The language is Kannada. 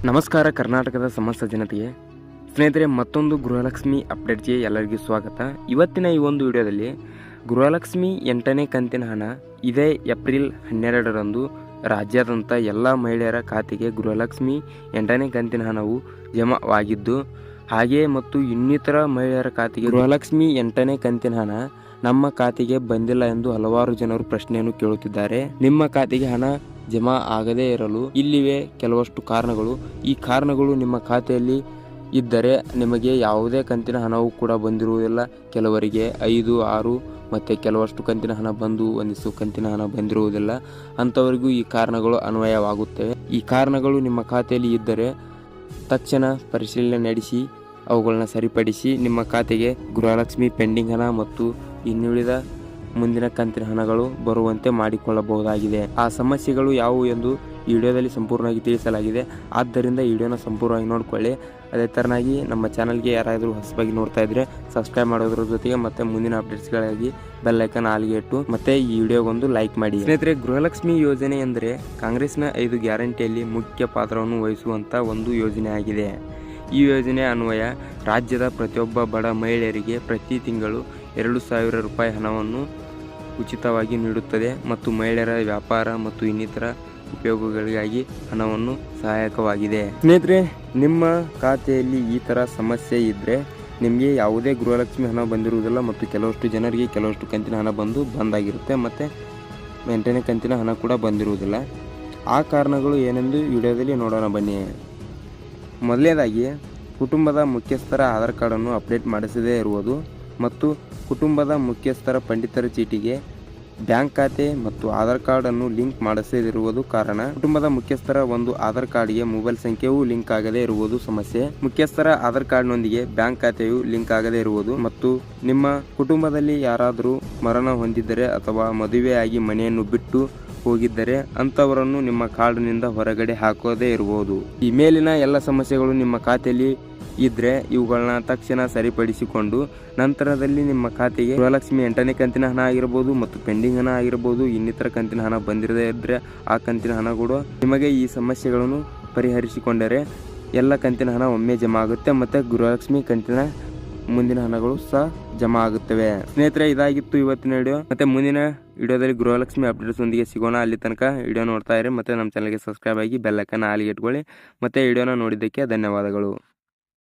ನಮಸ್ಕಾರ ಕರ್ನಾಟಕದ ಸಮಸ್ತ ಜನತೆಗೆ ಸ್ನೇಹಿತರೆ, ಮತ್ತೊಂದು ಗೃಹಲಕ್ಷ್ಮಿ ಅಪ್ಡೇಟ್ಗೆ ಎಲ್ಲರಿಗೂ ಸ್ವಾಗತ. ಇವತ್ತಿನ ಈ ಒಂದು ವಿಡಿಯೋದಲ್ಲಿ ಗೃಹಲಕ್ಷ್ಮಿ 8ನೇ ಕಂತಿನ ಹಣ ಇದೇ ಏಪ್ರಿಲ್ 12ರಂದು ರಾಜ್ಯಾದ್ಯಂತ ಎಲ್ಲ ಮಹಿಳೆಯರ ಖಾತೆಗೆ ಗೃಹಲಕ್ಷ್ಮಿ 8ನೇ ಕಂತಿನ ಹಣವು ಜಮಾವಾಗಿದ್ದು, ಹಾಗೆಯೇ ಮತ್ತು ಇನ್ನಿತರ ಮಹಿಳೆಯರ ಖಾತೆಗೆ ಗೃಹಲಕ್ಷ್ಮಿ 8ನೇ ಕಂತಿನ ಹಣ ನಮ್ಮ ಖಾತೆಗೆ ಬಂದಿಲ್ಲ ಎಂದು ಹಲವಾರು ಜನರು ಪ್ರಶ್ನೆಯನ್ನು ಕೇಳುತ್ತಿದ್ದಾರೆ. ನಿಮ್ಮ ಖಾತೆಗೆ ಹಣ ಜಮಾ ಆಗದೇ ಇರಲು ಇಲ್ಲಿವೆ ಕೆಲವಷ್ಟು ಕಾರಣಗಳು. ಈ ಕಾರಣಗಳು ನಿಮ್ಮ ಖಾತೆಯಲ್ಲಿ ಇದ್ದರೆ ನಿಮಗೆ ಯಾವುದೇ ಕಂತಿನ ಹಣವೂ ಕೂಡ ಬಂದಿರುವುದಿಲ್ಲ. ಕೆಲವರಿಗೆ 5, 6 ಮತ್ತು ಕೆಲವಷ್ಟು ಕಂತಿನ ಹಣ ಬಂದು ಒಂದಿಷ್ಟು ಕಂತಿನ ಹಣ ಬಂದಿರುವುದಿಲ್ಲ. ಅಂಥವರಿಗೂ ಈ ಕಾರಣಗಳು ಅನ್ವಯವಾಗುತ್ತವೆ. ಈ ಕಾರಣಗಳು ನಿಮ್ಮ ಖಾತೆಯಲ್ಲಿ ಇದ್ದರೆ ತಕ್ಷಣ ಪರಿಶೀಲನೆ ನಡೆಸಿ ಅವುಗಳನ್ನ ಸರಿಪಡಿಸಿ ನಿಮ್ಮ ಖಾತೆಗೆ ಗೃಹಲಕ್ಷ್ಮಿ ಪೆಂಡಿಂಗ್ ಹಣ ಮತ್ತು ಇನ್ನುಳಿದ ಮುಂದಿನ ಕಂತಿನ ಹಣಗಳು ಬರುವಂತೆ ಮಾಡಿಕೊಳ್ಳಬಹುದಾಗಿದೆ. ಆ ಸಮಸ್ಯೆಗಳು ಯಾವುವು ಎಂದು ಈ ವಿಡಿಯೋದಲ್ಲಿ ಸಂಪೂರ್ಣವಾಗಿ ತಿಳಿಸಲಾಗಿದೆ. ಆದ್ದರಿಂದ ಈ ವಿಡಿಯೋನ ಸಂಪೂರ್ಣವಾಗಿ ನೋಡಿಕೊಳ್ಳಿ. ಅದೇ ಥರನಾಗಿ ನಮ್ಮ ಚಾನಲ್ಗೆ ಯಾರಾದರೂ ಹೊಸದಾಗಿ ನೋಡ್ತಾ ಇದ್ದರೆ ಸಬ್ಸ್ಕ್ರೈಬ್ ಮಾಡೋದ್ರ ಜೊತೆಗೆ ಮತ್ತೆ ಮುಂದಿನ ಅಪ್ಡೇಟ್ಸ್ಗಳಿಗಾಗಿ ಬೆಲ್ ಐಕಾನ್ ಆಲ್ಗೆ ಇಟ್ಟು ಮತ್ತೆ ಈ ವಿಡಿಯೋಗೊಂದು ಲೈಕ್ ಮಾಡಿ. ಸ್ನೇಹಿತರೆ, ಗೃಹಲಕ್ಷ್ಮಿ ಯೋಜನೆ ಎಂದರೆ ಕಾಂಗ್ರೆಸ್ನ 5 ಗ್ಯಾರಂಟಿಯಲ್ಲಿ ಮುಖ್ಯ ಪಾತ್ರವನ್ನು ವಹಿಸುವಂಥ ಒಂದು ಯೋಜನೆ ಆಗಿದೆ. ಈ ಯೋಜನೆ ಅನ್ವಯ ರಾಜ್ಯದ ಪ್ರತಿಯೊಬ್ಬ ಬಡ ಮಹಿಳೆಯರಿಗೆ ಪ್ರತಿ ತಿಂಗಳು 2,000 ರೂಪಾಯಿ ಹಣವನ್ನು ಉಚಿತವಾಗಿ ನೀಡುತ್ತದೆ ಮತ್ತು ಮಹಿಳೆಯರ ವ್ಯಾಪಾರ ಮತ್ತು ಇನ್ನಿತರ ಉಪಯೋಗಗಳಿಗಾಗಿ ಹಣವನ್ನು ಸಹಾಯಕವಾಗಿದೆ. ಸ್ನೇಹಿತರೆ, ನಿಮ್ಮ ಖಾತೆಯಲ್ಲಿ ಈ ಥರ ಸಮಸ್ಯೆ ಇದ್ದರೆ ನಿಮಗೆ ಯಾವುದೇ ಗೃಹಲಕ್ಷ್ಮಿ ಹಣ ಬಂದಿರುವುದಿಲ್ಲ ಮತ್ತು ಕೆಲವಷ್ಟು ಜನರಿಗೆ ಕೆಲವಷ್ಟು ಕಂತಿನ ಹಣ ಬಂದಾಗಿರುತ್ತೆ ಮತ್ತು 8ನೇ ಕಂತಿನ ಹಣ ಕೂಡ ಬಂದಿರುವುದಿಲ್ಲ. ಆ ಕಾರಣಗಳು ಏನೆಂದು ವಿಡಿಯೋದಲ್ಲಿ ನೋಡೋಣ ಬನ್ನಿ. ಮೊದಲನೇದಾಗಿ, ಕುಟುಂಬದ ಮುಖ್ಯಸ್ಥರ ಆಧಾರ್ ಕಾರ್ಡನ್ನು ಅಪ್ಡೇಟ್ ಮಾಡಿಸದೇ ಇರುವುದು ಮತ್ತು ಕುಟುಂಬದ ಮುಖ್ಯಸ್ಥರ ಪಂಡಿತರ ಚೀಟಿಗೆ ಬ್ಯಾಂಕ್ ಖಾತೆ ಮತ್ತು ಆಧಾರ್ ಕಾರ್ಡನ್ನು ಲಿಂಕ್ ಮಾಡಿಸದಿರುವುದು ಕಾರಣ. ಕುಟುಂಬದ ಮುಖ್ಯಸ್ಥರ ಒಂದು ಆಧಾರ್ ಕಾರ್ಡ್ಗೆ ಮೊಬೈಲ್ ಸಂಖ್ಯೆಯೂ ಲಿಂಕ್ ಆಗದೇ ಇರುವುದು ಸಮಸ್ಯೆ. ಮುಖ್ಯಸ್ಥರ ಆಧಾರ್ ಕಾರ್ಡ್ನೊಂದಿಗೆ ಬ್ಯಾಂಕ್ ಖಾತೆಯು ಲಿಂಕ್ ಆಗದೇ ಇರುವುದು ಮತ್ತು ನಿಮ್ಮ ಕುಟುಂಬದಲ್ಲಿ ಯಾರಾದರೂ ಮರಣ ಹೊಂದಿದ್ದರೆ ಅಥವಾ ಮದುವೆಯಾಗಿ ಮನೆಯನ್ನು ಬಿಟ್ಟು ಹೋಗಿದ್ದರೆ ಅಂಥವರನ್ನು ನಿಮ್ಮ ಕಾರ್ಡ್ನಿಂದ ಹೊರಗಡೆ ಹಾಕೋದೇ ಇರಬಹುದು. ಈ ಮೇಲಿನ ಎಲ್ಲ ಸಮಸ್ಯೆಗಳು ನಿಮ್ಮ ಖಾತೆಯಲ್ಲಿ ಇದ್ದರೆ ಇವುಗಳನ್ನ ತಕ್ಷಣ ಸರಿಪಡಿಸಿಕೊಂಡು ನಂತರದಲ್ಲಿ ನಿಮ್ಮ ಖಾತೆಗೆ ಗೃಹಲಕ್ಷ್ಮಿ 8ನೇ ಕಂತಿನ ಹಣ ಆಗಿರ್ಬೋದು ಮತ್ತು ಪೆಂಡಿಂಗ್ ಹಣ ಆಗಿರ್ಬೋದು, ಇನ್ನಿತರ ಕಂತಿನ ಹಣ ಬಂದಿರದೇ ಇದ್ದರೆ ಆ ಕಂತಿನ ಹಣ ಕೂಡ ನಿಮಗೆ ಈ ಸಮಸ್ಯೆಗಳನ್ನು ಪರಿಹರಿಸಿಕೊಂಡರೆ ಎಲ್ಲ ಕಂತಿನ ಹಣ ಒಮ್ಮೆ ಜಮಾ ಆಗುತ್ತೆ ಮತ್ತು ಗೃಹಲಕ್ಷ್ಮಿ ಕಂತಿನ ಮುಂದಿನ ಹಣಗಳು ಸಹ ಜಮಾ ಆಗುತ್ತವೆ. ಸ್ನೇಹಿತರೆ, ಇದಾಗಿತ್ತು ಇವತ್ತಿನ ವಿಡಿಯೋ. ಮತ್ತೆ ಮುಂದಿನ ವಿಡಿಯೋದಲ್ಲಿ ಗೃಹಲಕ್ಷ್ಮಿ ಅಪ್ಡೇಟ್ಸ್ ಒಂದಿಗೆ ಸಿಗೋಣ. ಅಲ್ಲಿ ತನಕ ವಿಡಿಯೋ ನೋಡ್ತಾ ಇರಿ ಮತ್ತು ನಮ್ಮ ಚಾನಲ್ಗೆ ಸಬ್ಸ್ಕ್ರೈಬ್ ಆಗಿ ಬೆಲ್ ಐಕಾನ್ ಆಲ್ಗೆ ಇಟ್ಕೊಳ್ಳಿ. ಮತ್ತೆ ವಿಡಿಯೋನ ನೋಡಿದ್ದಕ್ಕೆ ಧನ್ಯವಾದಗಳು.